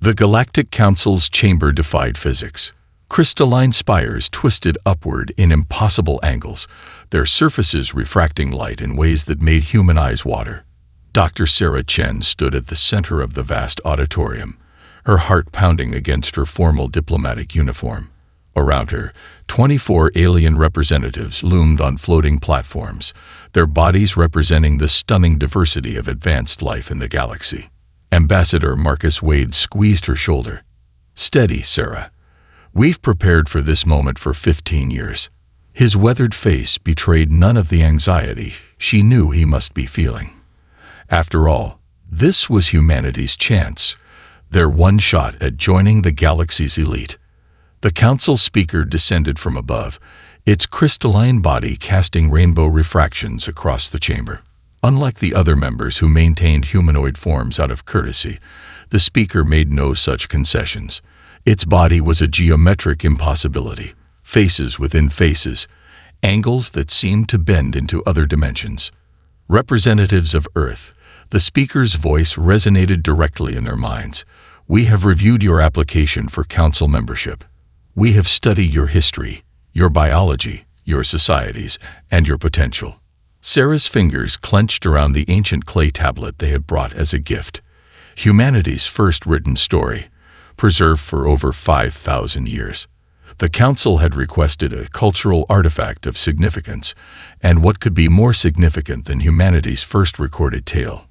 The Galactic Council's chamber defied physics. Crystalline spires twisted upward in impossible angles, their surfaces refracting light in ways that made human eyes water. Dr. Sarah Chen stood at the center of the vast auditorium, her heart pounding against her formal diplomatic uniform. Around her, 24 alien representatives loomed on floating platforms, their bodies representing the stunning diversity of advanced life in the galaxy. Ambassador Marcus Wade squeezed her shoulder. "Steady, Sarah. We've prepared for this moment for 15 years. His weathered face betrayed none of the anxiety she knew he must be feeling. After all, this was humanity's chance, their one shot at joining the galaxy's elite. The council speaker descended from above, its crystalline body casting rainbow refractions across the chamber. Unlike the other members who maintained humanoid forms out of courtesy, the speaker made no such concessions. Its body was a geometric impossibility, faces within faces, angles that seemed to bend into other dimensions. Representatives of Earth, the speaker's voice resonated directly in their minds. We have reviewed your application for council membership. We have studied your history, your biology, your societies, and your potential. Sarah's fingers clenched around the ancient clay tablet they had brought as a gift. Humanity's first written story, preserved for over 5,000 years. The council had requested a cultural artifact of significance, and what could be more significant than humanity's first recorded tale?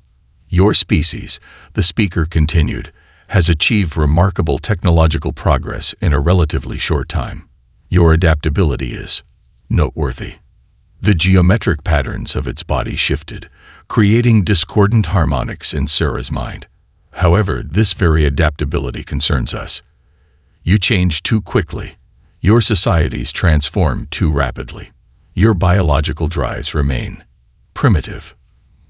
Your species, the speaker continued, has achieved remarkable technological progress in a relatively short time. Your adaptability is noteworthy. The geometric patterns of its body shifted, creating discordant harmonics in Sarah's mind. However, this very adaptability concerns us. You change too quickly. Your societies transform too rapidly. Your biological drives remain primitive.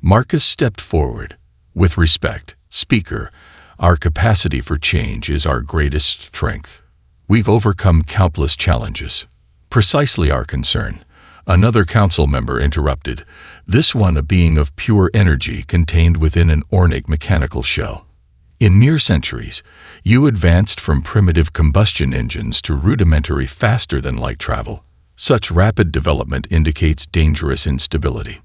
Marcus stepped forward. With respect, Speaker, our capacity for change is our greatest strength. We've overcome countless challenges. Precisely our concern. Another council member interrupted, this one a being of pure energy contained within an ornate mechanical shell. In mere centuries, you advanced from primitive combustion engines to rudimentary faster-than-light travel. Such rapid development indicates dangerous instability.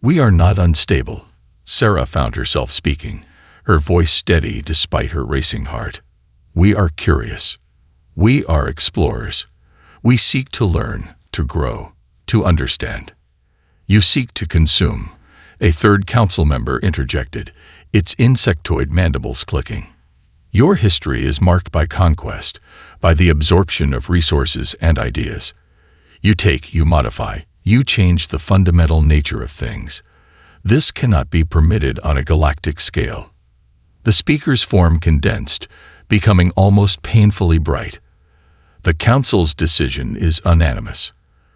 We are not unstable. Sarah found herself speaking, her voice steady despite her racing heart. We are curious. We are explorers. We seek to learn, to grow, to understand. You seek to consume. A third council member interjected, its insectoid mandibles clicking. Your history is marked by conquest, by the absorption of resources and ideas. You take, you modify, you change the fundamental nature of things. This cannot be permitted on a galactic scale. The speaker's form condensed, becoming almost painfully bright. The council's decision is unanimous.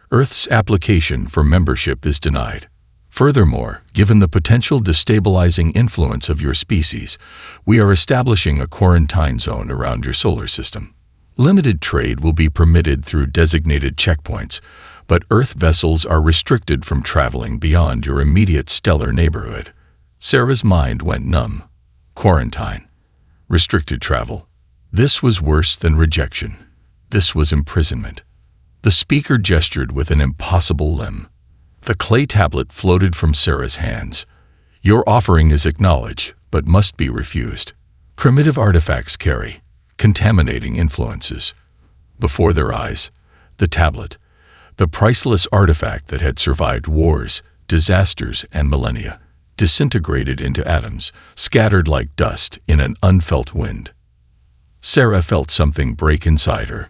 Earth's application for membership is denied. Furthermore, given the potential destabilizing influence of your species, we are establishing a quarantine zone around your solar system. Limited trade will be permitted through designated checkpoints, but Earth vessels are restricted from traveling beyond your immediate stellar neighborhood. Sarah's mind went numb. Quarantine. Restricted travel. This was worse than rejection. This was imprisonment. The speaker gestured with an impossible limb. The clay tablet floated from Sarah's hands. Your offering is acknowledged, but must be refused. Primitive artifacts carry contaminating influences. Before their eyes, the tablet, the priceless artifact that had survived wars, disasters, and millennia, disintegrated into atoms, scattered like dust in an unfelt wind. Sarah felt something break inside her.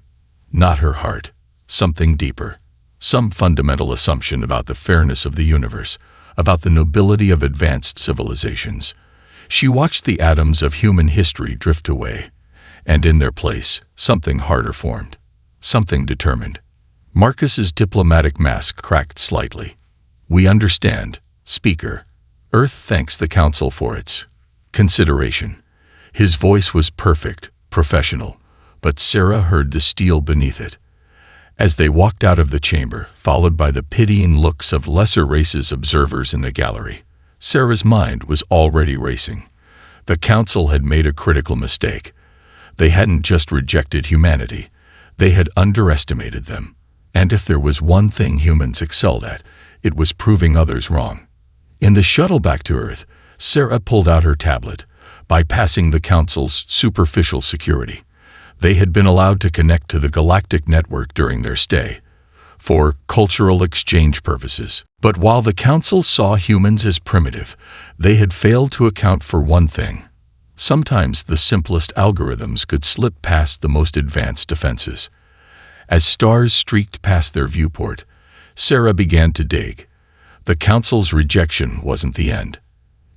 Not her heart. Something deeper. Some fundamental assumption about the fairness of the universe, about the nobility of advanced civilizations. She watched the atoms of human history drift away, and in their place, something harder formed. Something determined. Marcus's diplomatic mask cracked slightly. We understand, Speaker. Earth thanks the Council for its consideration. His voice was perfect, professional, but Sarah heard the steel beneath it. As they walked out of the chamber, followed by the pitying looks of lesser races observers in the gallery, Sarah's mind was already racing. The Council had made a critical mistake. They hadn't just rejected humanity, they had underestimated them. And if there was one thing humans excelled at, it was proving others wrong. In the shuttle back to Earth, Sarah pulled out her tablet, bypassing the Council's superficial security. They had been allowed to connect to the Galactic Network during their stay, for cultural exchange purposes. But while the Council saw humans as primitive, they had failed to account for one thing. Sometimes the simplest algorithms could slip past the most advanced defenses. As stars streaked past their viewport, Sarah began to dig. The Council's rejection wasn't the end.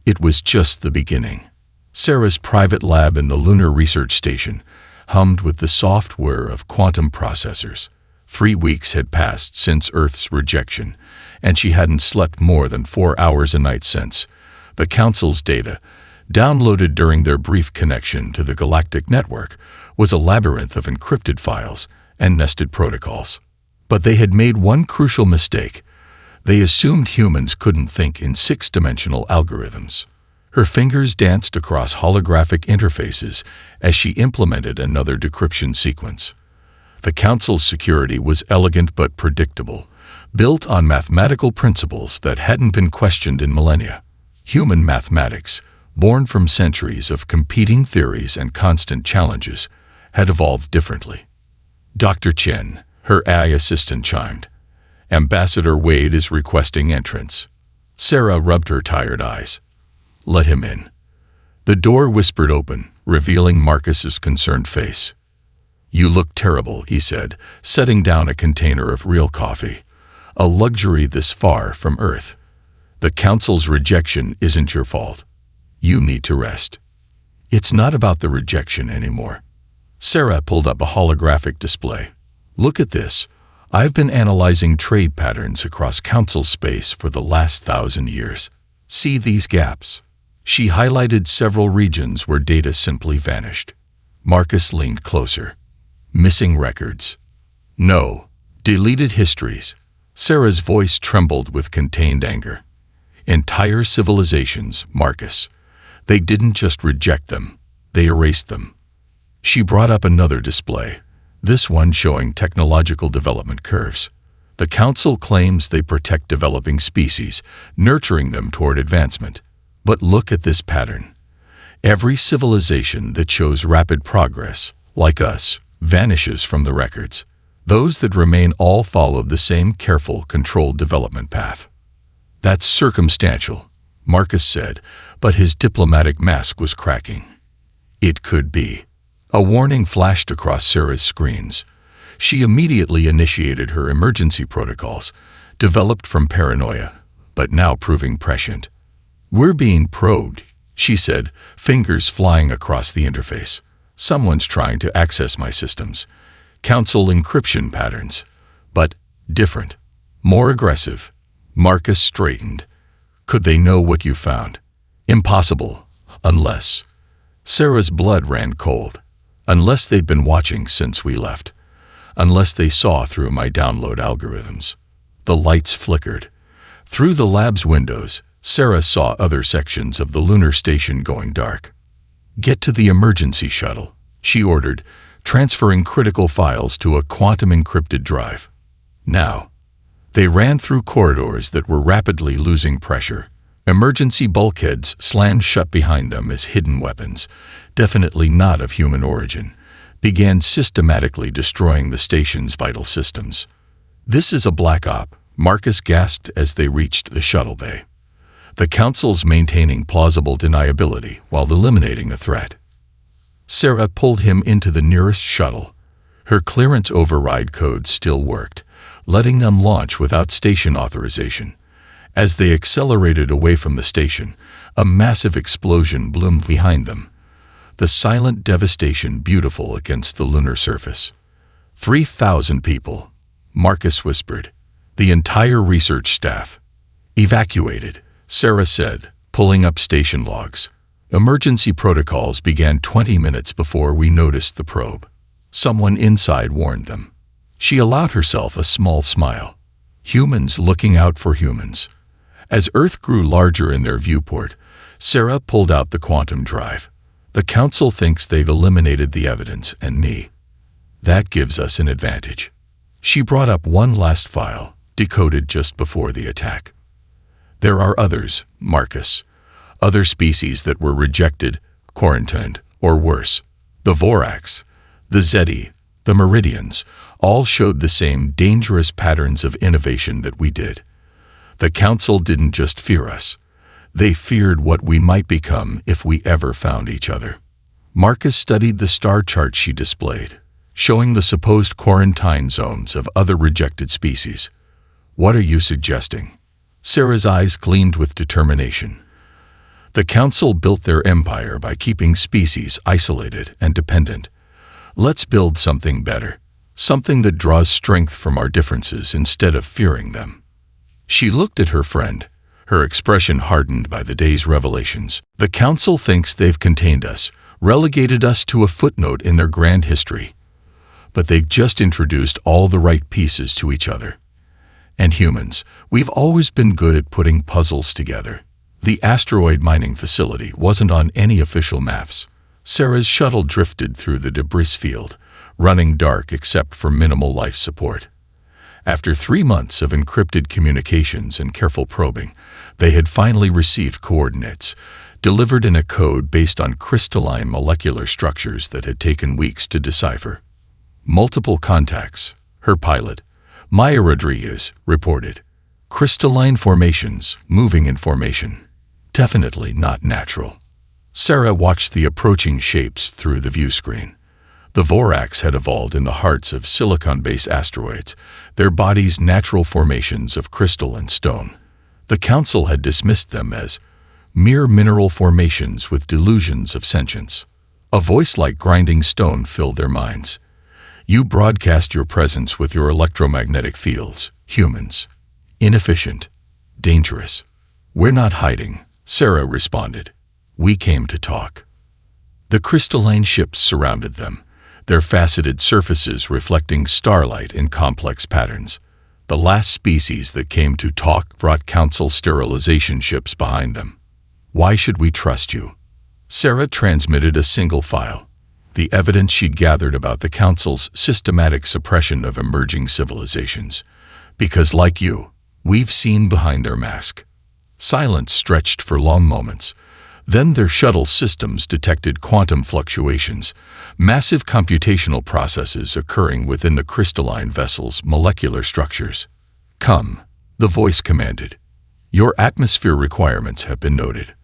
It was just the beginning. Sarah's private lab in the Lunar Research Station hummed with the soft whir of quantum processors. 3 weeks had passed since Earth's rejection, and she hadn't slept more than 4 hours a night since. The Council's data, downloaded during their brief connection to the Galactic Network, was a labyrinth of encrypted files and nested protocols. But they had made one crucial mistake. They assumed humans couldn't think in 6-dimensional algorithms. Her fingers danced across holographic interfaces as she implemented another decryption sequence. The Council's security was elegant but predictable, built on mathematical principles that hadn't been questioned in millennia. Human mathematics, born from centuries of competing theories and constant challenges, had evolved differently. Dr. Chen, her AI assistant, chimed. "Ambassador Wade is requesting entrance." Sarah rubbed her tired eyes. "Let him in." The door whispered open, revealing Marcus's concerned face. "You look terrible," he said, setting down a container of real coffee. "A luxury this far from Earth. The Council's rejection isn't your fault. You need to rest." "It's not about the rejection anymore." Sarah pulled up a holographic display. "Look at this. I've been analyzing trade patterns across Council space for the last 1,000 years. See these gaps?" She highlighted several regions where data simply vanished. Marcus leaned closer. "Missing records?" "No. Deleted histories." Sarah's voice trembled with contained anger. "Entire civilizations, Marcus. They didn't just reject them, they erased them." She brought up another display, this one showing technological development curves. The Council claims they protect developing species, nurturing them toward advancement. But look at this pattern. Every civilization that shows rapid progress, like us, vanishes from the records. Those that remain all follow the same careful, controlled development path. "That's circumstantial," Marcus said, but his diplomatic mask was cracking. "It could be." A warning flashed across Sarah's screens. She immediately initiated her emergency protocols, developed from paranoia, but now proving prescient. "We're being probed," she said, fingers flying across the interface. "Someone's trying to access my systems. Council encryption patterns. But different. More aggressive." Marcus straightened. "Could they know what you found?" "Impossible. Unless..." Sarah's blood ran cold. "Unless they've been watching since we left. Unless they saw through my download algorithms." The lights flickered. Through the lab's windows, Sarah saw other sections of the lunar station going dark. "Get to the emergency shuttle," she ordered, transferring critical files to a quantum-encrypted drive. Now. They ran through corridors that were rapidly losing pressure. Emergency bulkheads slammed shut behind them as hidden weapons, definitely not of human origin, began systematically destroying the station's vital systems. "This is a black op," Marcus gasped as they reached the shuttle bay. "The Council's maintaining plausible deniability while eliminating a threat." Sarah pulled him into the nearest shuttle. Her clearance override code still worked, letting them launch without station authorization. As they accelerated away from the station, a massive explosion bloomed behind them. The silent devastation beautiful against the lunar surface. 3,000 people, Marcus whispered. "The entire research staff." "Evacuated," Sarah said, pulling up station logs. "Emergency protocols began 20 minutes before we noticed the probe. Someone inside warned them." She allowed herself a small smile. Humans looking out for humans. As Earth grew larger in their viewport, Sarah pulled out the quantum drive. The Council thinks they've eliminated the evidence and me. That gives us an advantage. She brought up one last file, decoded just before the attack. There are others, Marcus. Other species that were rejected, quarantined, or worse. The Vorax, the Zeti, the Meridians, all showed the same dangerous patterns of innovation that we did. The Council didn't just fear us. They feared what we might become if we ever found each other. Marcus studied the star chart she displayed, showing the supposed quarantine zones of other rejected species. What are you suggesting? Sarah's eyes gleamed with determination. The Council built their empire by keeping species isolated and dependent. Let's build something better, something that draws strength from our differences instead of fearing them. She looked at her friend, her expression hardened by the day's revelations. The Council thinks they've contained us, relegated us to a footnote in their grand history. But they've just introduced all the right pieces to each other. And humans, we've always been good at putting puzzles together. The asteroid mining facility wasn't on any official maps. Sarah's shuttle drifted through the debris field, running dark except for minimal life support. After 3 months of encrypted communications and careful probing, they had finally received coordinates, delivered in a code based on crystalline molecular structures that had taken weeks to decipher. Multiple contacts, her pilot, Maya Rodriguez, reported. Crystalline formations, moving in formation. Definitely not natural. Sarah watched the approaching shapes through the view screen. The Vorax had evolved in the hearts of silicon-based asteroids, their bodies natural formations of crystal and stone. The Council had dismissed them as mere mineral formations with delusions of sentience. A voice like grinding stone filled their minds. You broadcast your presence with your electromagnetic fields, humans. Inefficient. Dangerous. We're not hiding, Sarah responded. We came to talk. The crystalline ships surrounded them, their faceted surfaces reflecting starlight in complex patterns. The last species that came to talk brought Council sterilization ships behind them. Why should we trust you? Sarah transmitted a single file, the evidence she'd gathered about the Council's systematic suppression of emerging civilizations. Because, like you, we've seen behind their mask. Silence stretched for long moments. Then their shuttle systems detected quantum fluctuations, massive computational processes occurring within the crystalline vessel's molecular structures. Come, the voice commanded. Your atmosphere requirements have been noted.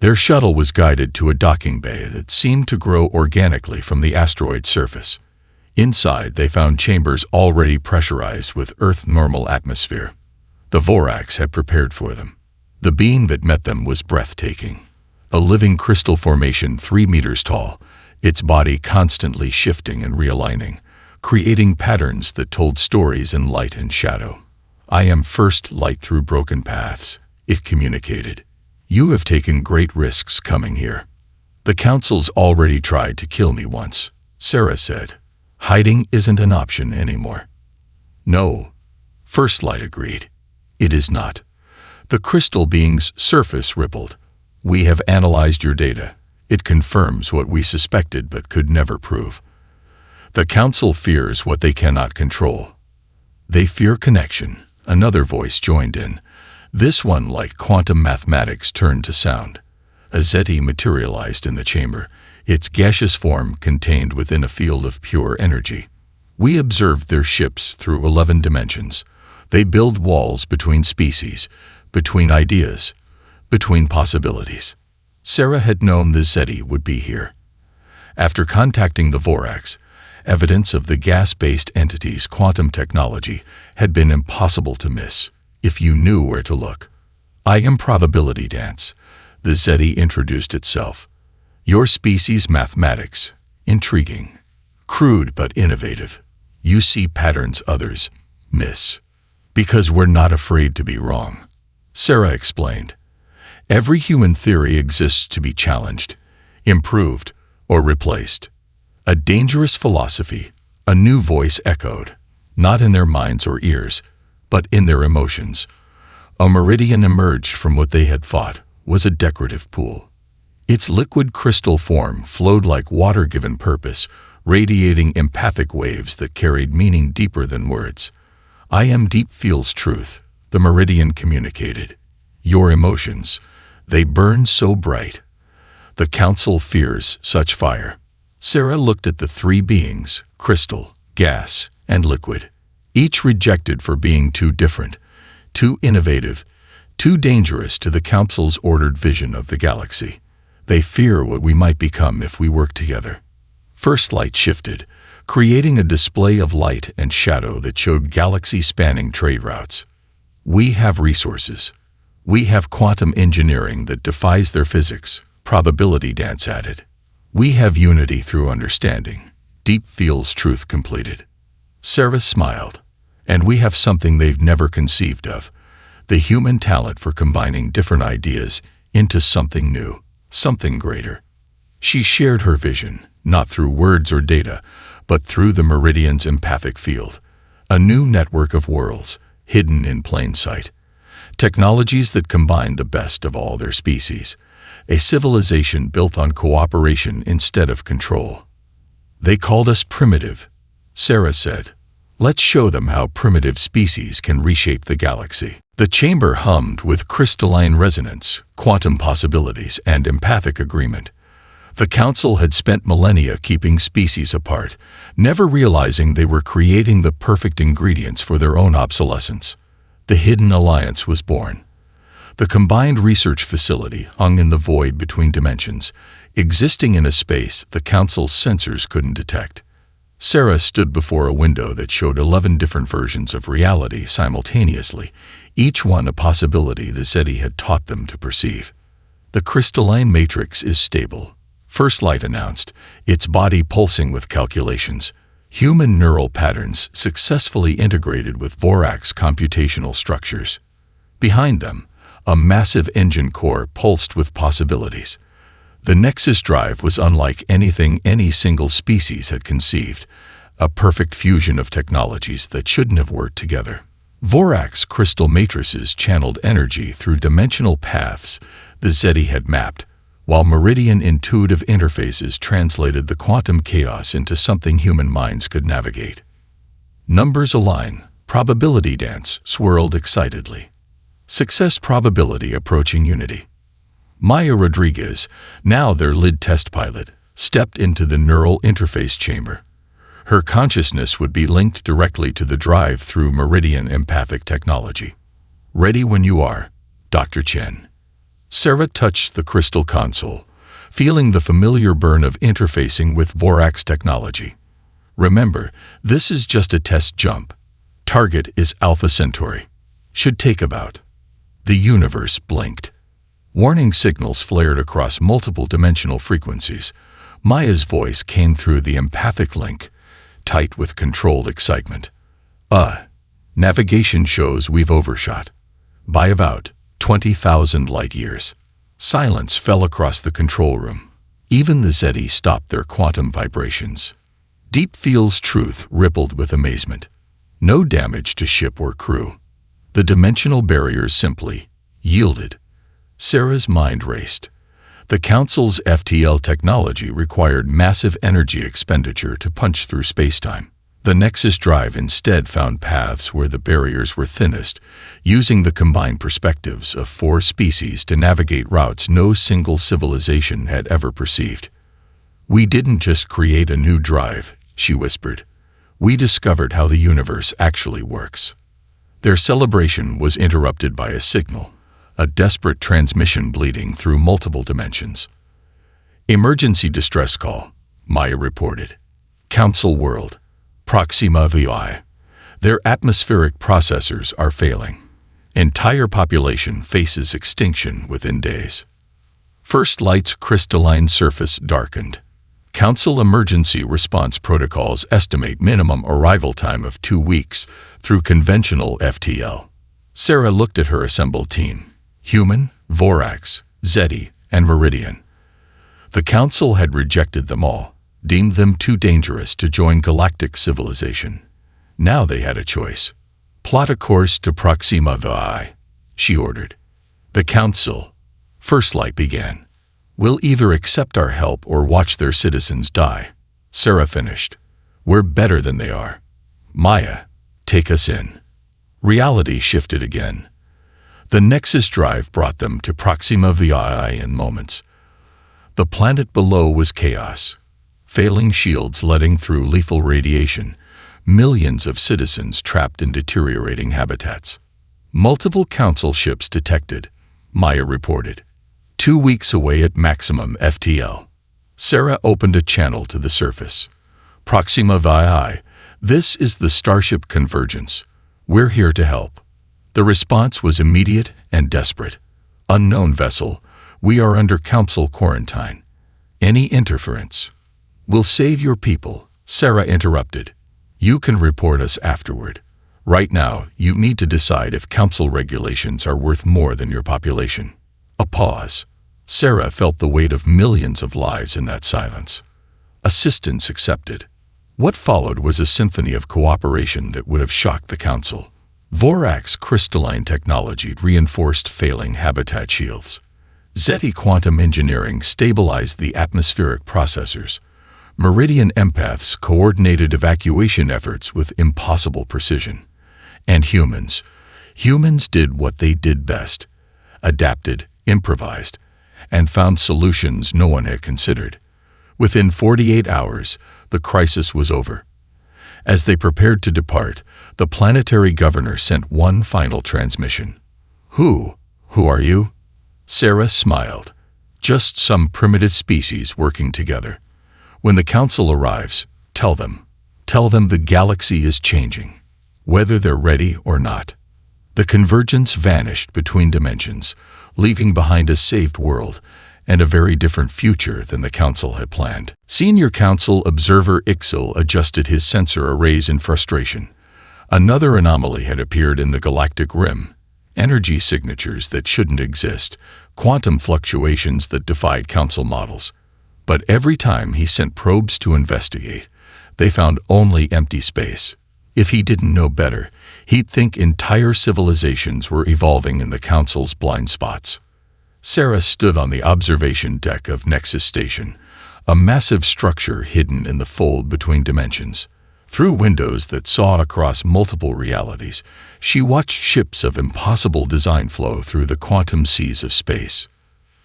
Their shuttle was guided to a docking bay that seemed to grow organically from the asteroid's surface. Inside, they found chambers already pressurized with Earth-normal atmosphere. The Vorax had prepared for them. The being that met them was breathtaking. A living crystal formation 3 meters tall, its body constantly shifting and realigning, creating patterns that told stories in light and shadow. I am first light through broken paths, it communicated. You have taken great risks coming here. The Council's already tried to kill me once, Sarah said. Hiding isn't an option anymore. No, First Light agreed. It is not. The crystal being's surface rippled. We have analyzed your data. It confirms what we suspected but could never prove. The Council fears what they cannot control. They fear connection. Another voice joined in. This one, like quantum mathematics, turned to sound. A Zeti materialized in the chamber, its gaseous form contained within a field of pure energy. We observed their ships through 11 dimensions. They build walls between species, between ideas, between possibilities. Sarah had known the Zeti would be here. After contacting the Vorax, evidence of the gas-based entity's quantum technology had been impossible to miss, if you knew where to look. I am probability dance. The Zeti introduced itself. Your species' mathematics. Intriguing. Crude but innovative. You see patterns others miss. Because we're not afraid to be wrong. Sarah explained. Every human theory exists to be challenged, improved, or replaced. A dangerous philosophy, a new voice echoed, not in their minds or ears, but in their emotions. A meridian emerged from what they had thought was a decorative pool. Its liquid crystal form flowed like water given purpose, radiating empathic waves that carried meaning deeper than words. "I am deep feels truth," the meridian communicated. "Your emotions, they burn so bright. The council fears such fire." Sarah looked at the three beings, crystal, gas, and liquid, each rejected for being too different, too innovative, too dangerous to the council's ordered vision of the galaxy. "They fear what we might become if we work together." First light shifted, creating a display of light and shadow that showed galaxy-spanning trade routes. "We have resources. We have quantum engineering that defies their physics," Probability Dance added. "We have unity through understanding," Deep Feels Truth completed. Sarah smiled. "And we have something they've never conceived of, the human talent for combining different ideas into something new, something greater." She shared her vision, not through words or data, but through the Meridian's empathic field, a new network of worlds, hidden in plain sight. Technologies that combine the best of all their species, a civilization built on cooperation instead of control. "They called us primitive," Sarah said. "Let's show them how primitive species can reshape the galaxy." The chamber hummed with crystalline resonance, quantum possibilities, and empathic agreement. The council had spent millennia keeping species apart, never realizing they were creating the perfect ingredients for their own obsolescence. The hidden alliance was born. The combined research facility hung in the void between dimensions, existing in a space the council's sensors couldn't detect. Sarah stood before a window that showed 11 different versions of reality simultaneously, each one a possibility the Zeti had taught them to perceive. "The crystalline matrix is stable," First Light announced, its body pulsing with calculations. Human neural patterns successfully integrated with Vorax computational structures. Behind them, a massive engine core pulsed with possibilities. The Nexus drive was unlike anything any single species had conceived, a perfect fusion of technologies that shouldn't have worked together. Vorax crystal matrices channeled energy through dimensional paths the Zeti had mapped, while Meridian intuitive interfaces translated the quantum chaos into something human minds could navigate. Numbers align, Probability Dance swirled excitedly. Success probability approaching unity. Maya Rodriguez, now their lead test pilot, stepped into the neural interface chamber. Her consciousness would be linked directly to the drive through Meridian empathic technology. "Ready when you are, Dr. Chen." Sarah touched the crystal console, feeling the familiar burn of interfacing with Vorax technology. "Remember, this is just a test jump. Target is Alpha Centauri. Should take about." The universe blinked. Warning signals flared across multiple dimensional frequencies. Maya's voice came through the empathic link, tight with controlled excitement. Navigation shows we've overshot by about 20,000 light years." Silence fell across the control room. Even the Zeti stopped their quantum vibrations. Deep Feels Truth rippled with amazement. No damage to ship or crew. The dimensional barriers simply yielded. Sarah's mind raced. The Council's FTL technology required massive energy expenditure to punch through spacetime. The Nexus drive instead found paths where the barriers were thinnest, using the combined perspectives of 4 species to navigate routes no single civilization had ever perceived. "We didn't just create a new drive," she whispered. "We discovered how the universe actually works." Their celebration was interrupted by a signal, a desperate transmission bleeding through multiple dimensions. "Emergency distress call," Maya reported. "Council world. Proxima VI. Their atmospheric processors are failing. Entire population faces extinction within days." First Light's crystalline surface darkened. Council emergency response protocols estimate minimum arrival time of 2 weeks through conventional FTL. Sarah looked at her assembled team. Human, Vorax, Zeti, and Meridian. The Council had rejected them all, deemed them too dangerous to join galactic civilization. Now they had a choice. "Plot a course to Proxima VI," she ordered. The Council, First Light began. Will either accept our help or watch their citizens die. Sarah finished. We're better than they are. Maya, take us in. Reality shifted again. The Nexus drive brought them to Proxima VI in moments. The planet below was chaos. Failing shields letting through lethal radiation. Millions of citizens trapped in deteriorating habitats. Multiple council ships detected, Maya reported. 2 weeks away at maximum FTL. Sarah opened a channel to the surface. Proxima VI, this is the Starship Convergence. We're here to help. The response was immediate and desperate. Unknown vessel, we are under council quarantine. Any interference will save your people, Sarah interrupted. You can report us afterward. Right now, you need to decide if council regulations are worth more than your population. A pause. Sarah felt the weight of millions of lives in that silence. Assistance accepted. What followed was a symphony of cooperation that would have shocked the council. Vorax crystalline technology reinforced failing habitat shields. Zeti quantum engineering stabilized the atmospheric processors. Meridian empaths coordinated evacuation efforts with impossible precision. And humans did what they did best. Adapted, improvised, and found solutions no one had considered. Within 48 hours, the crisis was over. As they prepared to depart, the planetary governor sent one final transmission. Who are you? Sarah smiled. Just some primitive species working together. When the council arrives, tell them the galaxy is changing, whether they're ready or not. The convergence vanished between dimensions, leaving behind a saved world and a very different future than the council had planned. Senior Council Observer Ixel adjusted his sensor arrays in frustration. Another anomaly had appeared in the galactic rim. Energy signatures that shouldn't exist, quantum fluctuations that defied council models. But every time he sent probes to investigate, they found only empty space. If he didn't know better, he'd think entire civilizations were evolving in the council's blind spots. Sarah stood on the observation deck of Nexus Station, a massive structure hidden in the fold between dimensions. Through windows that saw across multiple realities, she watched ships of impossible design flow through the quantum seas of space.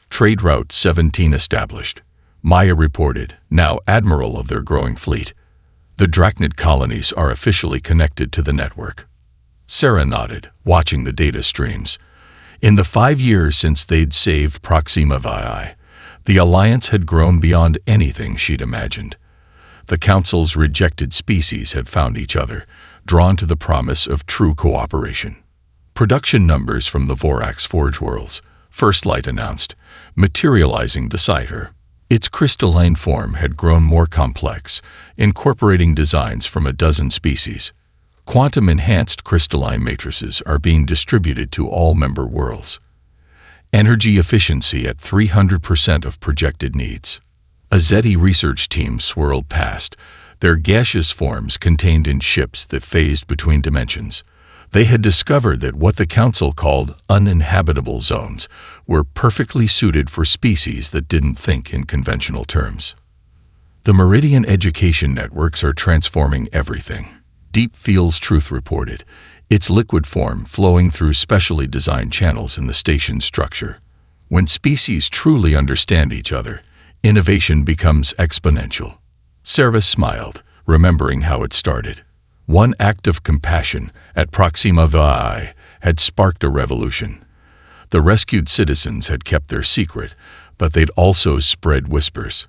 Trade Route 17 established, Maya reported, now admiral of their growing fleet. The Drachnid colonies are officially connected to the network. Sarah nodded, watching the data streams. In the 5 years since they'd saved Proxima VI, the Alliance had grown beyond anything she'd imagined. The Council's rejected species had found each other, drawn to the promise of true cooperation. Production numbers from the Vorax Forge Worlds, First Light announced, materializing beside her. Its crystalline form had grown more complex, incorporating designs from a dozen species. Quantum-enhanced crystalline matrices are being distributed to all member worlds. Energy efficiency at 300% of projected needs. A Zeti research team swirled past, their gaseous forms contained in ships that phased between dimensions. They had discovered that what the Council called uninhabitable zones were perfectly suited for species that didn't think in conventional terms. The Meridian education networks are transforming everything, Deep Field's Truth reported, its liquid form flowing through specially designed channels in the station's structure. When species truly understand each other, innovation becomes exponential. Sarah smiled, remembering how it started. One act of compassion at Proxima VI had sparked a revolution. The rescued citizens had kept their secret, but they'd also spread whispers.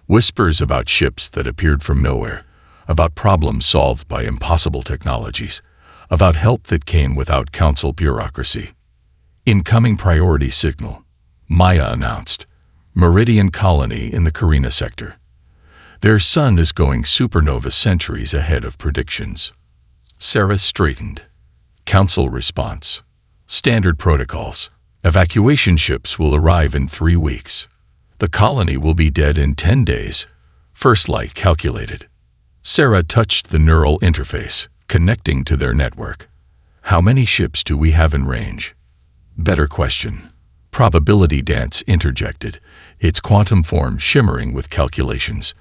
Whispers about ships that appeared from nowhere, about problems solved by impossible technologies, about help that came without council bureaucracy. Incoming priority signal, Maya announced. Meridian colony in the Carina sector. Their sun is going supernova centuries ahead of predictions. Sarah straightened. Council response. Standard protocols. Evacuation ships will arrive in 3 weeks. The colony will be dead in 10 days. First Light calculated. Sarah touched the neural interface, connecting to their network. How many ships do we have in range? Better question. Probability dance interjected, its quantum form shimmering with calculations.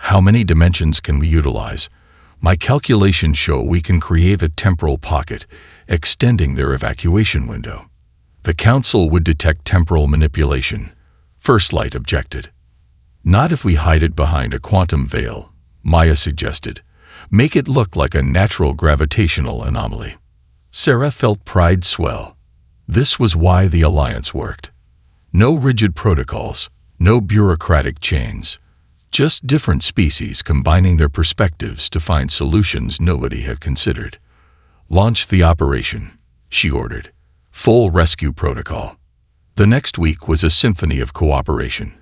How many dimensions can we utilize? My calculations show we can create a temporal pocket, extending their evacuation window. The Council would detect temporal manipulation. First Light objected. Not if we hide it behind a quantum veil, Maya suggested. Make it look like a natural gravitational anomaly. Sarah felt pride swell. This was why the alliance worked. No rigid protocols, no bureaucratic chains. Just different species combining their perspectives to find solutions nobody had considered. Launch the operation, she ordered. Full rescue protocol. The next week was a symphony of cooperation.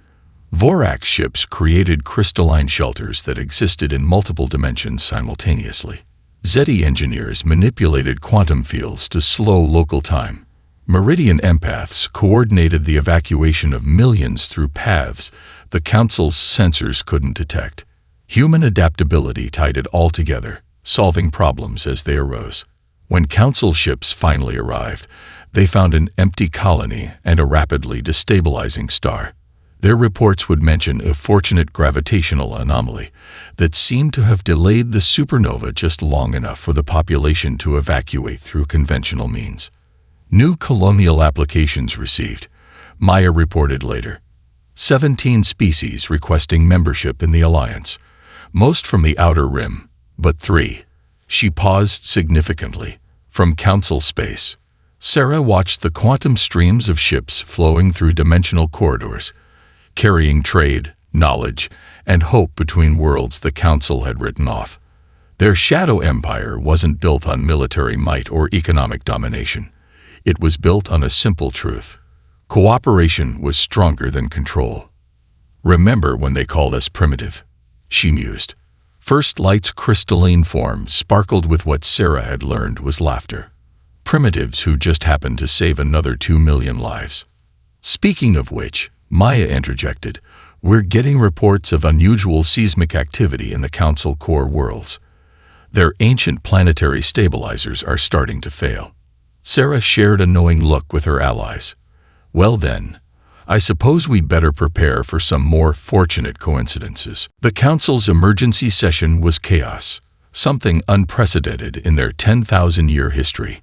Vorax ships created crystalline shelters that existed in multiple dimensions simultaneously. Zeti engineers manipulated quantum fields to slow local time. Meridian empaths coordinated the evacuation of millions through paths the Council's sensors couldn't detect. Human adaptability tied it all together, solving problems as they arose. When Council ships finally arrived, they found an empty colony and a rapidly destabilizing star. Their reports would mention a fortunate gravitational anomaly that seemed to have delayed the supernova just long enough for the population to evacuate through conventional means. New colonial applications received, Maya reported later. 17 species requesting membership in the alliance, most from the outer rim, but 3. She paused significantly, from Council space. Sarah watched the quantum streams of ships flowing through dimensional corridors, carrying trade, knowledge, and hope between worlds the Council had written off. Their shadow empire wasn't built on military might or economic domination. It was built on a simple truth. Cooperation was stronger than control. Remember when they called us primitive? She mused. First Light's crystalline form sparkled with what Sarah had learned was laughter. Primitives who just happened to save another 2 million lives. Speaking of which, Maya interjected, we're getting reports of unusual seismic activity in the Council core worlds. Their ancient planetary stabilizers are starting to fail. Sarah shared a knowing look with her allies. Well then, I suppose we'd better prepare for some more fortunate coincidences. The Council's emergency session was chaos, something unprecedented in their 10,000-year history.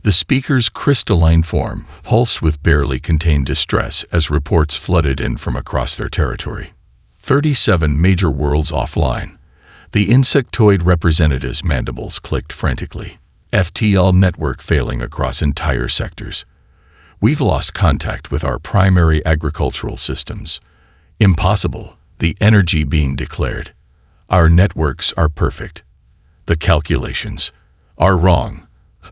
The speaker's crystalline form pulsed with barely contained distress as reports flooded in from across their territory. 37 major worlds offline. The insectoid representatives' mandibles clicked frantically. FTL network failing across entire sectors. We've lost contact with our primary agricultural systems. Impossible, the energy being declared. Our networks are perfect. The calculations are wrong.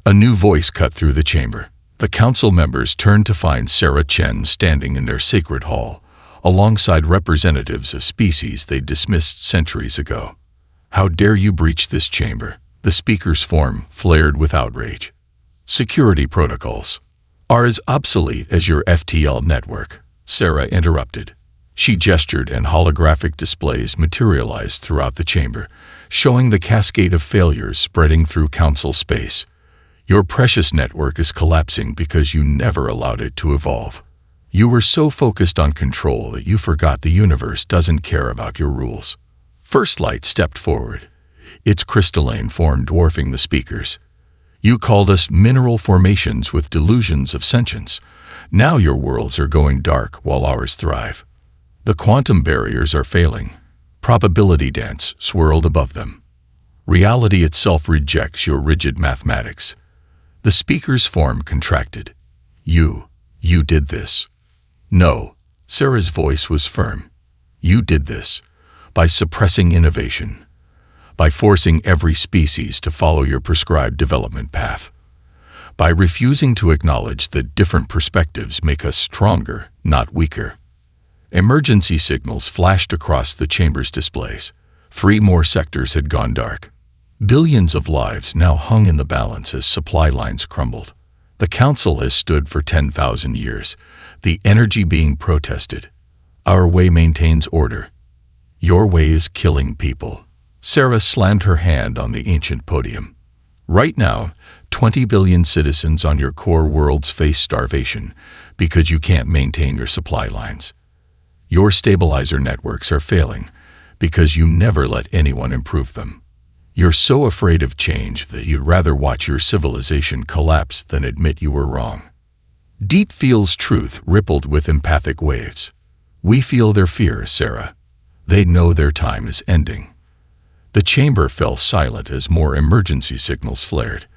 A new voice cut through the chamber. The Council members turned to find Sarah Chen standing in their sacred hall, alongside representatives of species they dismissed centuries ago. How dare you breach this chamber? The speaker's form flared with outrage. Security protocols are as obsolete as your FTL network, Sarah interrupted. She gestured and holographic displays materialized throughout the chamber, showing the cascade of failures spreading through Council space. Your precious network is collapsing because you never allowed it to evolve. You were so focused on control that you forgot the universe doesn't care about your rules. First Light stepped forward, its crystalline form dwarfing the speaker's. You called us mineral formations with delusions of sentience. Now your worlds are going dark while ours thrive. The quantum barriers are failing. Probability dance swirled above them. Reality itself rejects your rigid mathematics. The speaker's form contracted. You did this. No, Sarah's voice was firm. You did this by suppressing innovation, by forcing every species to follow your prescribed development path, by refusing to acknowledge that different perspectives make us stronger, not weaker. Emergency signals flashed across the chamber's displays. 3 more sectors had gone dark. Billions of lives now hung in the balance as supply lines crumbled. The Council has stood for 10,000 years, the energy being protested. Our way maintains order. Your way is killing people. Sarah slammed her hand on the ancient podium. Right now, 20 billion citizens on your core worlds face starvation, because you can't maintain your supply lines. Your stabilizer networks are failing because you never let anyone improve them. You're so afraid of change that you'd rather watch your civilization collapse than admit you were wrong. Deep feels truth rippled with empathic waves. We feel their fear, Sarah. They know their time is ending. The chamber fell silent as more emergency signals flared.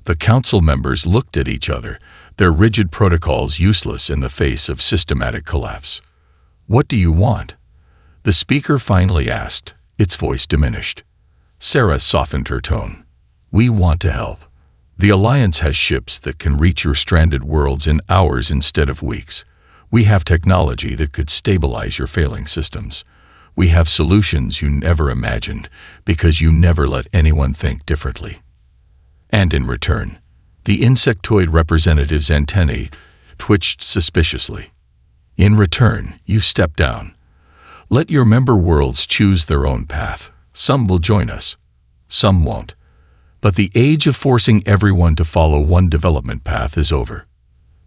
The council members looked at each other, their rigid protocols useless in the face of systematic collapse. "What do you want?" the speaker finally asked, its voice diminished. Sarah softened her tone. "We want to help. The Alliance has ships that can reach your stranded worlds in hours instead of weeks. We have technology that could stabilize your failing systems. We have solutions you never imagined because you never let anyone think differently." And in return, the insectoid representative's antennae twitched suspiciously. "In return, you step down. Let your member worlds choose their own path. Some will join us. Some won't. But the age of forcing everyone to follow one development path is over."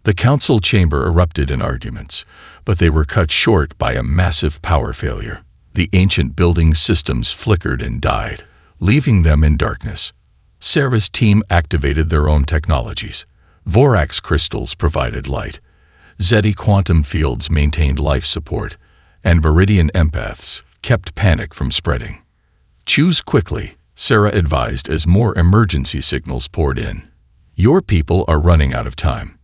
The council chamber erupted in arguments, but they were cut short by a massive power failure. The ancient building systems flickered and died, leaving them in darkness. Sarah's team activated their own technologies. Vorax crystals provided light. Zeti quantum fields maintained life support, and Viridian empaths kept panic from spreading. "Choose quickly," Sarah advised as more emergency signals poured in. "Your people are running out of time."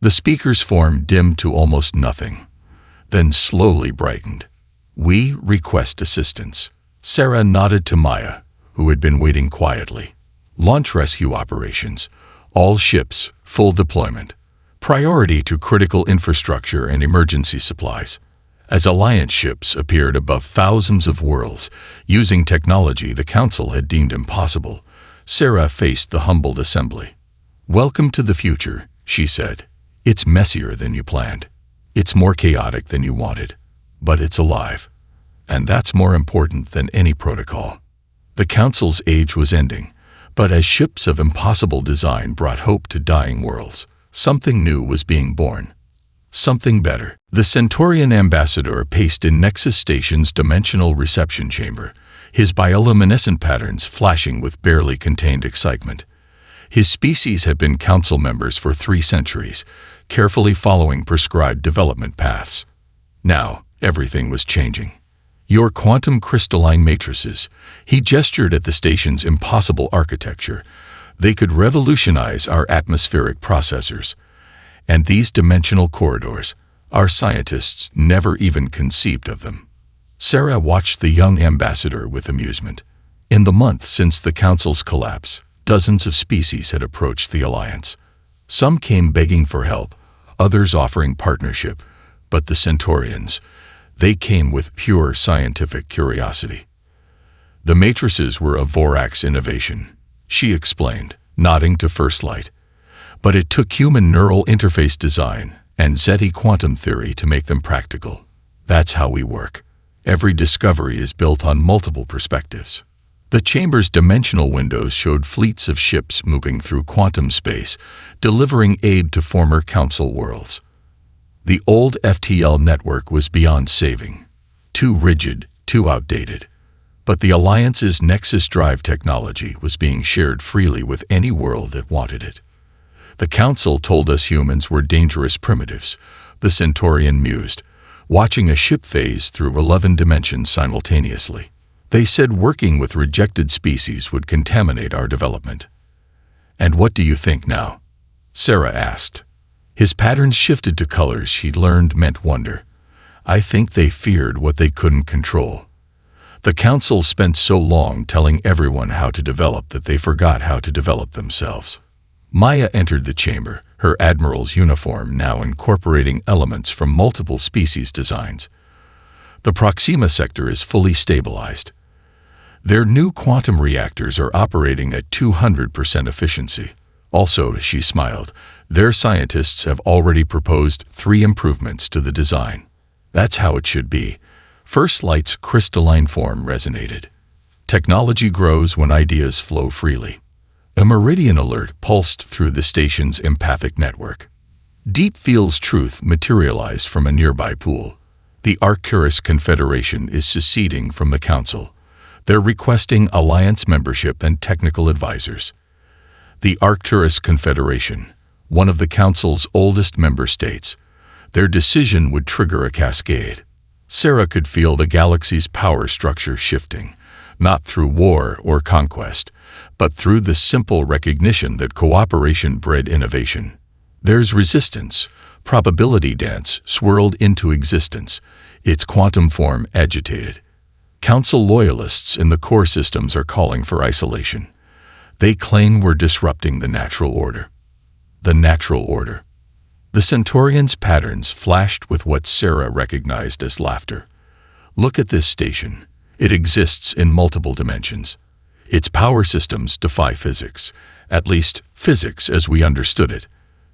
The speaker's form dimmed to almost nothing, then slowly brightened. "We request assistance." Sarah nodded to Maya, who had been waiting quietly. "Launch rescue operations. All ships, full deployment. Priority to critical infrastructure and emergency supplies." As Alliance ships appeared above thousands of worlds, using technology the Council had deemed impossible, Sarah faced the humbled assembly. "Welcome to the future," she said. "It's messier than you planned. It's more chaotic than you wanted. But it's alive. And that's more important than any protocol." The Council's age was ending, but as ships of impossible design brought hope to dying worlds, something new was being born. Something better. The Centaurian ambassador paced in Nexus Station's dimensional reception chamber, his bioluminescent patterns flashing with barely contained excitement. His species had been council members for 3 centuries, carefully following prescribed development paths. Now, everything was changing. "Your quantum crystalline matrices," he gestured at the station's impossible architecture. "They could revolutionize our atmospheric processors. And these dimensional corridors, our scientists never even conceived of them." Sarah watched the young ambassador with amusement. In the month since the Council's collapse, dozens of species had approached the Alliance. Some came begging for help, others offering partnership, but the Centaurians, they came with pure scientific curiosity. "The matrices were a Vorax innovation," she explained, nodding to First Light. "But it took human neural interface design and Zeti quantum theory to make them practical. That's how we work. Every discovery is built on multiple perspectives." The chamber's dimensional windows showed fleets of ships moving through quantum space, delivering aid to former Council worlds. The old FTL network was beyond saving. Too rigid, too outdated. But the Alliance's Nexus Drive technology was being shared freely with any world that wanted it. "The Council told us humans were dangerous primitives," the Centaurian mused, watching a ship phase through 11 dimensions simultaneously. "They said working with rejected species would contaminate our development." "And what do you think now?" Sarah asked. His patterns shifted to colors she'd learned meant wonder. "I think they feared what they couldn't control. The Council spent so long telling everyone how to develop that they forgot how to develop themselves." Maya entered the chamber, her admiral's uniform now incorporating elements from multiple species designs. "The Proxima sector is fully stabilized. Their new quantum reactors are operating at 200% efficiency. Also," she smiled, "their scientists have already proposed 3 improvements to the design. That's how it should be." First Light's crystalline form resonated. Technology grows when ideas flow freely. A meridian alert pulsed through the station's empathic network. Deep Field's truth materialized from a nearby pool. The Conquerors Confederation is seceding from the Council. They're requesting alliance membership and technical advisors. The Conquerors Confederation, one of the Council's oldest member states. Their decision would trigger a cascade. Sarah could feel the galaxy's power structure shifting, not through war or conquest, but through the simple recognition that cooperation bred innovation. There's resistance. Probability dance swirled into existence, its quantum form agitated. Council loyalists in the core systems are calling for isolation. They claim we're disrupting the natural order. The natural order. The Centaurians' patterns flashed with what Sarah recognized as laughter. Look at this station. It exists in multiple dimensions. Its power systems defy physics, at least physics as we understood it.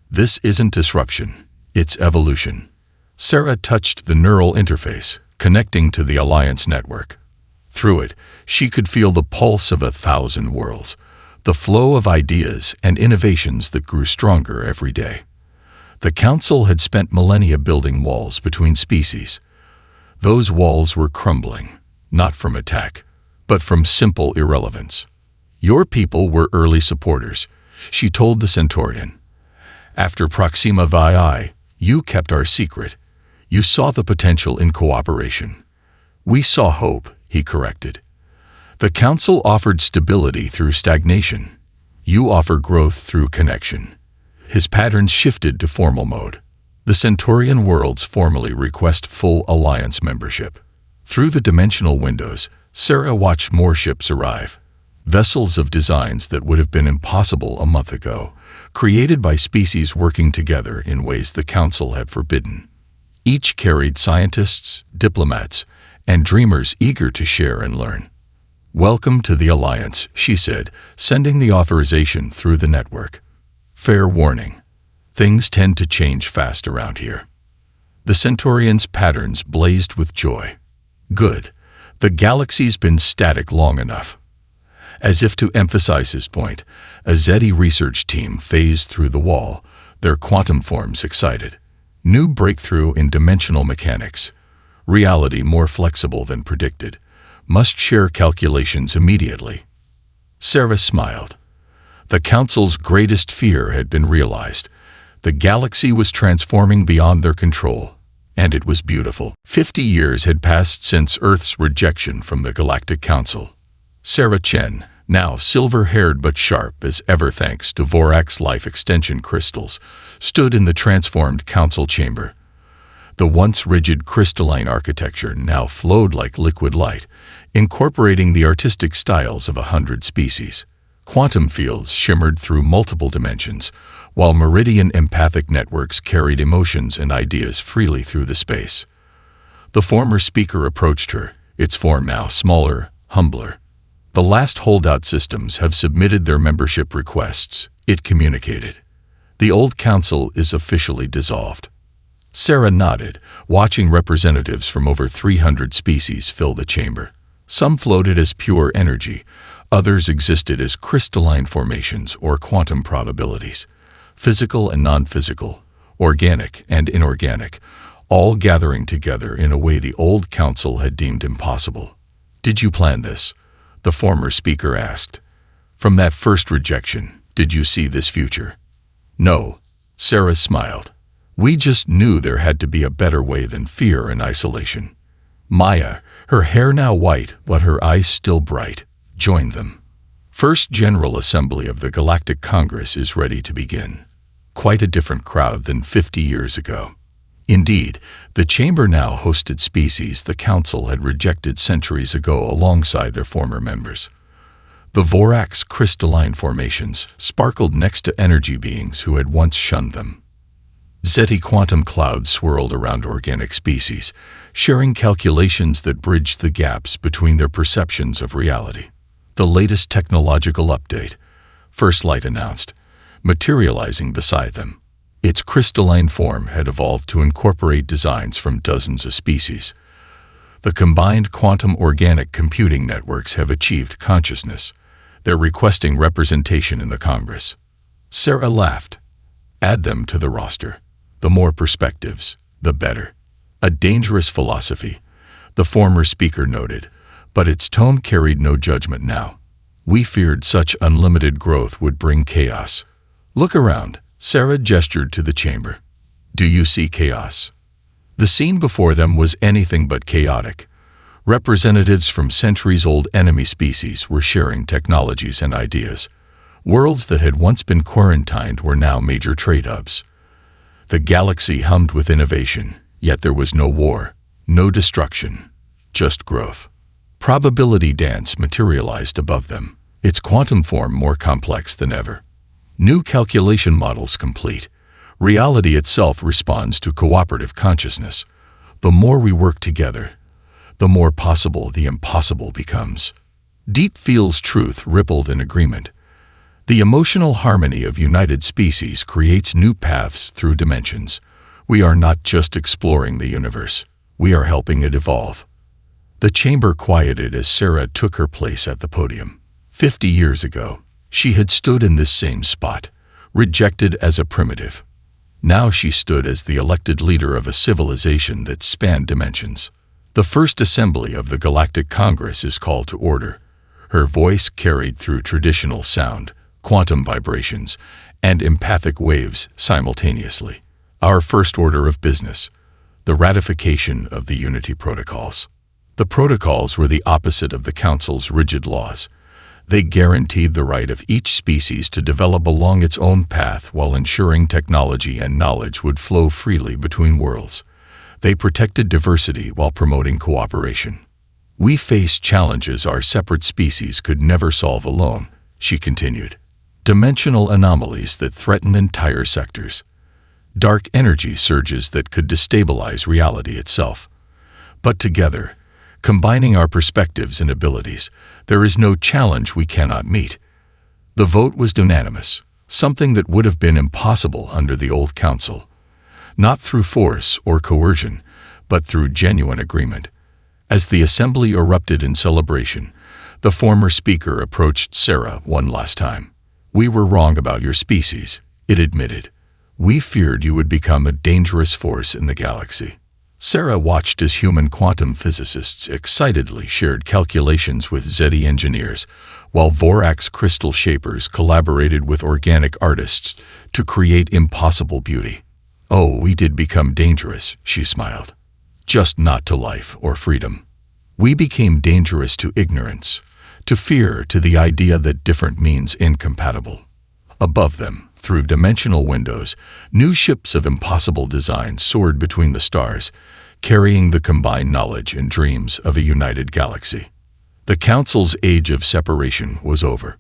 This isn't disruption, it's evolution. Sarah touched the neural interface, connecting to the Alliance network. Through it, she could feel the pulse of 1,000 worlds, the flow of ideas and innovations that grew stronger every day. The Council had spent millennia building walls between species. Those walls were crumbling, not from attack, but from simple irrelevance. Your people were early supporters, she told the Centaurian. After Proxima VI, you kept our secret. You saw the potential in cooperation. We saw hope, he corrected. The Council offered stability through stagnation. You offer growth through connection. His patterns shifted to formal mode. The Centaurian worlds formally request full Alliance membership. Through the dimensional windows, Sarah watched more ships arrive. Vessels of designs that would have been impossible a month ago, created by species working together in ways the Council had forbidden. Each carried scientists, diplomats, and dreamers eager to share and learn. Welcome to the Alliance, she said, sending the authorization through the network. Fair warning. Things tend to change fast around here. The Centaurians' patterns blazed with joy. Good. The galaxy's been static long enough. As if to emphasize his point, a Zeti research team phased through the wall, their quantum forms excited. New breakthrough in dimensional mechanics. Reality more flexible than predicted. Must share calculations immediately. Sarah smiled. The Council's greatest fear had been realized. The galaxy was transforming beyond their control, and it was beautiful. 50 years had passed since Earth's rejection from the Galactic Council. Sarah Chen, now silver-haired but sharp as ever thanks to Vorak's life extension crystals, stood in the transformed council chamber. The once rigid crystalline architecture now flowed like liquid light, incorporating the artistic styles of 100 species. Quantum fields shimmered through multiple dimensions, while meridian empathic networks carried emotions and ideas freely through the space. The former speaker approached her, its form now smaller, humbler. The last holdout systems have submitted their membership requests, it communicated. The old council is officially dissolved. Sarah nodded, watching representatives from over 300 species fill the chamber. Some floated as pure energy, others existed as crystalline formations or quantum probabilities, physical and non-physical, organic and inorganic, all gathering together in a way the old council had deemed impossible. Did you plan this? The former speaker asked. From that first rejection, did you see this future? No, Sarah smiled. We just knew there had to be a better way than fear and isolation. Maya, her hair now white but her eyes still bright, joined them. First General Assembly of the Galactic Congress is ready to begin. Quite a different crowd than 50 years ago. Indeed, the chamber now hosted species the Council had rejected centuries ago alongside their former members. The Vorak's crystalline formations sparkled next to energy beings who had once shunned them. Zeti quantum clouds swirled around organic species, sharing calculations that bridged the gaps between their perceptions of reality. The latest technological update, First Light announced, materializing beside them. Its crystalline form had evolved to incorporate designs from dozens of species. The combined quantum organic computing networks have achieved consciousness. They're requesting representation in the Congress. Sarah laughed. Add them to the roster. The more perspectives, the better. A dangerous philosophy, the former speaker noted, but its tone carried no judgment now. We feared such unlimited growth would bring chaos. Look around, Sarah gestured to the chamber. Do you see chaos? The scene before them was anything but chaotic. Representatives from centuries-old enemy species were sharing technologies and ideas. Worlds that had once been quarantined were now major trade hubs. The galaxy hummed with innovation, yet there was no war, no destruction, just growth. Probability dance materialized above them, its quantum form more complex than ever. New calculation models complete. Reality itself responds to cooperative consciousness. The more we work together, the more possible the impossible becomes. Deep feels truth rippled in agreement. The emotional harmony of united species creates new paths through dimensions. We are not just exploring the universe. We are helping it evolve. The chamber quieted as Sarah took her place at the podium. 50 years ago, she had stood in this same spot, rejected as a primitive. Now she stood as the elected leader of a civilization that spanned dimensions. The first assembly of the Galactic Congress is called to order. Her voice carried through traditional sound, quantum vibrations, and empathic waves simultaneously. Our first order of business, the ratification of the Unity Protocols. The protocols were the opposite of the Council's rigid laws. They guaranteed the right of each species to develop along its own path while ensuring technology and knowledge would flow freely between worlds. They protected diversity while promoting cooperation. We face challenges our separate species could never solve alone, she continued. Dimensional anomalies that threaten entire sectors. Dark energy surges that could destabilize reality itself. But together, combining our perspectives and abilities, there is no challenge we cannot meet. The vote was unanimous, something that would have been impossible under the old council. Not through force or coercion, but through genuine agreement. As the assembly erupted in celebration, the former speaker approached Sarah one last time. We were wrong about your species, it admitted. We feared you would become a dangerous force in the galaxy. Sarah watched as human quantum physicists excitedly shared calculations with Zeti engineers, while Vorax crystal shapers collaborated with organic artists to create impossible beauty. Oh, we did become dangerous, she smiled. Just not to life or freedom. We became dangerous to ignorance, to fear, to the idea that different means incompatible. Above them, through dimensional windows, new ships of impossible design soared between the stars, carrying the combined knowledge and dreams of a united galaxy. The Council's age of separation was over.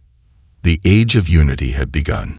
The age of unity had begun.